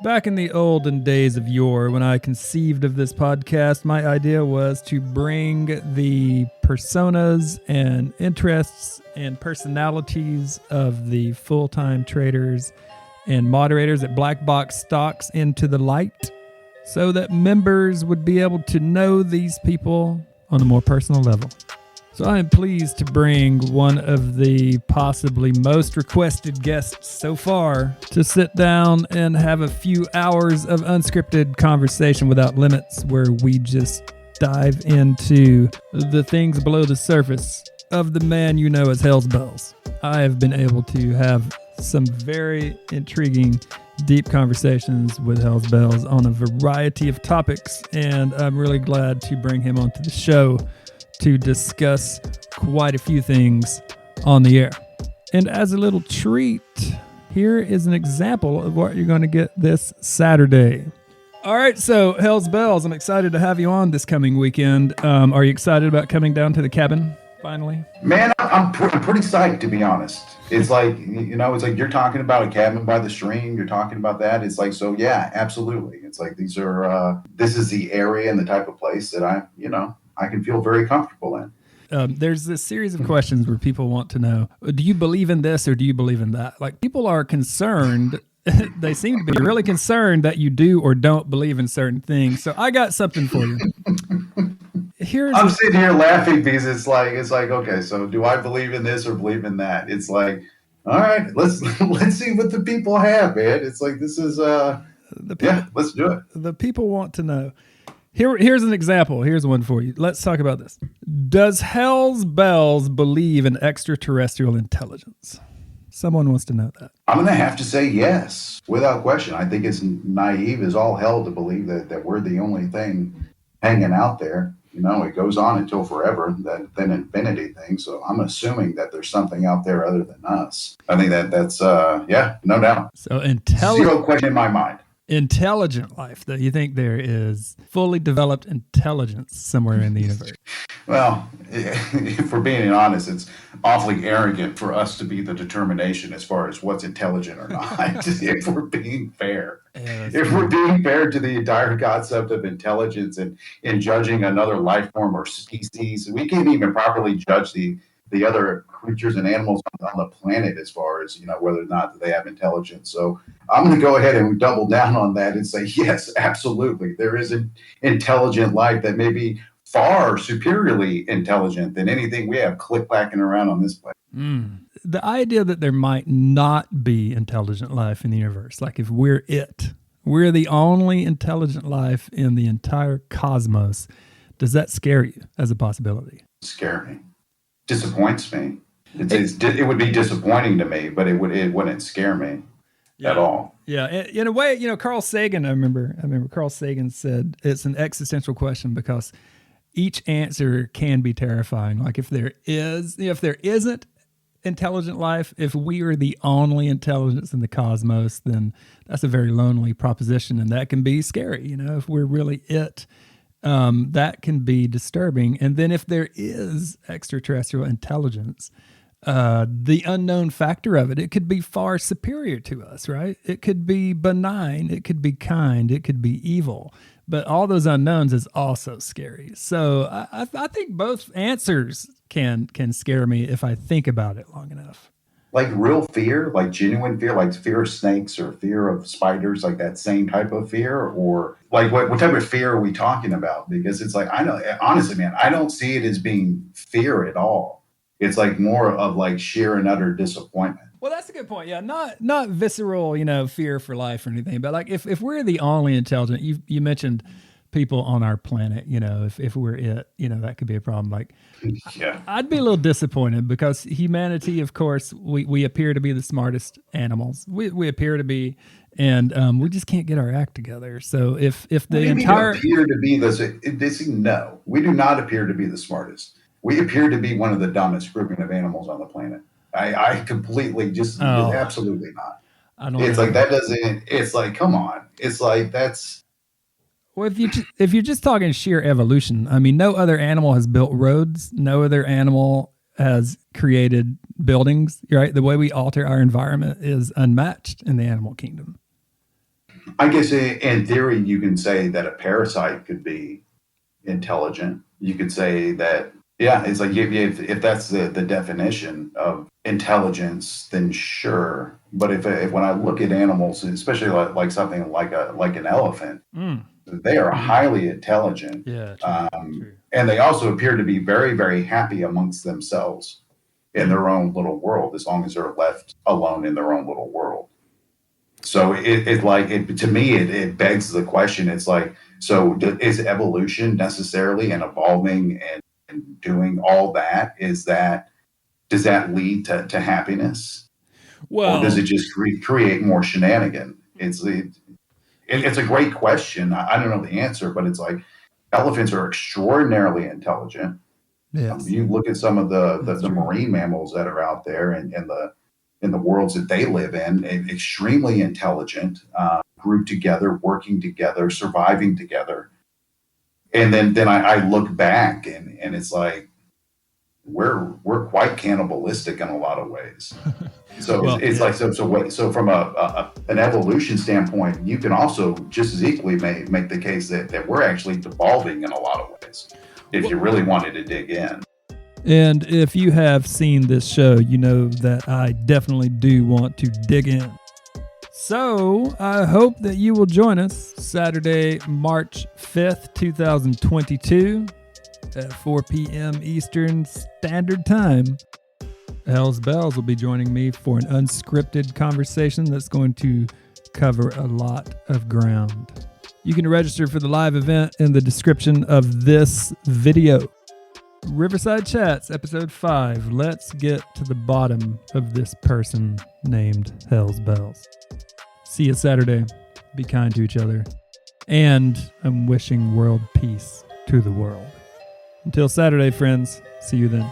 Back in the olden days of yore, when I conceived of this podcast, my idea was to bring the personas and interests and personalities of the full-time traders and moderators at Black Box Stocks into the light so that members would be able to know these people on a more personal level. So I am pleased to bring one of the possibly most requested guests so far to sit down and have a few hours of unscripted conversation without limits, where we just dive into the things below the surface of the man you know as HellsBells. I have been able to have some very intriguing, deep conversations with HellsBells on a variety of topics, and I'm really glad to bring him onto the show to discuss quite a few things on the air. And as a little treat, here is an example of what you're going to get this Saturday. All right, so HellsBells, I'm excited to have you on this coming weekend. Are you excited about coming down to the cabin finally? Man, I'm pretty psyched, to be honest. It's like, it's like you're talking about a cabin by the stream. You're talking about that. It's like, so yeah, absolutely. It's like this is the area and the type of place that I can feel very comfortable in. There's this series of questions where people want to know, do you believe in this or do you believe in that? Like, people are concerned. They seem to be really concerned that you do or don't believe in certain things. So I got something for you. I'm sitting here laughing because it's like, okay, so do I believe in this or believe in that? It's like, all right, let's see what the people have, man. It's like, this is, let's do it. The people want to know. Here's an example. Here's one for you. Let's talk about this. Does HellsBells believe in extraterrestrial intelligence? Someone wants to know that. I'm going to have to say yes, without question. I think it's naive as all hell to believe that we're the only thing hanging out there. It goes on until forever, then infinity thing. So I'm assuming that there's something out there other than us. I think that's no doubt. So zero question in my mind. Intelligent life, though. You think there is fully developed intelligence somewhere in the universe? Well, if we're being honest, it's awfully arrogant for us to be the determination as far as what's intelligent or not. If we're being fair. Yeah, we're being fair to the entire concept of intelligence and in judging another life form or species, we can't even properly judge the other creatures and animals on the planet as far as, whether or not they have intelligence. So I'm going to go ahead and double down on that and say, yes, absolutely. There is an intelligent life that may be far superiorly intelligent than anything we have click-clacking around on this planet. The idea that there might not be intelligent life in the universe, like if we're the only intelligent life in the entire cosmos, does that scare you as a possibility? Scare me. Disappoints me. It would be disappointing to me, but it wouldn't scare me at all. Yeah, in a way, Carl Sagan. I remember Carl Sagan said it's an existential question because each answer can be terrifying. Like if there isn't intelligent life, if we are the only intelligence in the cosmos, then that's a very lonely proposition, and that can be scary. If we're really it. That can be disturbing. And then if there is extraterrestrial intelligence, the unknown factor of it could be far superior to us, right? It could be benign, it could be kind, it could be evil. But all those unknowns is also scary. So I think both answers can scare me if I think about it long enough. Like real fear, like genuine fear, like fear of snakes or fear of spiders, like that same type of fear? Or like what type of fear are we talking about? Because it's like, I know, honestly, man, I don't see it as being fear at all. It's like more of like sheer and utter disappointment. Well, that's a good point. Yeah, not visceral, fear for life or anything. But like if we're the only intelligent, you mentioned people on our planet, if we're it, that could be a problem. Like, yeah, I'd be a little disappointed because humanity, of course, we appear to be the smartest animals. We appear to be, and we just can't get our act together. So if the entire appear to be no, we do not appear to be the smartest. We appear to be one of the dumbest grouping of animals on the planet. I completely absolutely not. It's like that doesn't. It's like, come on. It's like that's. Well, if you're just talking sheer evolution, I mean, no other animal has built roads. No other animal has created buildings, right? The way we alter our environment is unmatched in the animal kingdom. I guess in theory, you can say that a parasite could be intelligent. You could say that, yeah, it's like if that's the definition of intelligence, then sure. But if when I look at animals, especially like something like an elephant, they are highly intelligent. Yeah, true. And they also appear to be very, very happy amongst themselves in their own little world, as long as they're left alone in their own little world. So to me, it begs the question. It's like, so is evolution necessarily and evolving and doing all that? Does that lead to happiness? Well, or does it just create more shenanigan? It's a great question. I don't know the answer, but it's like elephants are extraordinarily intelligent. Yes. You look at some of the marine mammals that are out there and in the worlds that they live in, extremely intelligent, grouped together, working together, surviving together. And then I look back and it's like we're quite cannibalistic in a lot of ways. So so from an evolution standpoint, you can also just as equally make the case that we're actually devolving in a lot of ways, if you really wanted to dig in. And if you have seen this show, you know that I definitely do want to dig in. So I hope that you will join us Saturday, March 5th, 2022 at 4 p.m. Eastern Standard Time. HellsBells will be joining me for an unscripted conversation that's going to cover a lot of ground. You can register for the live event in the description of this video. Riverside Chats, Episode 5. Let's get to the bottom of this person named HellsBells. See you Saturday. Be kind to each other. And I'm wishing world peace to the world. Until Saturday, friends. See you then.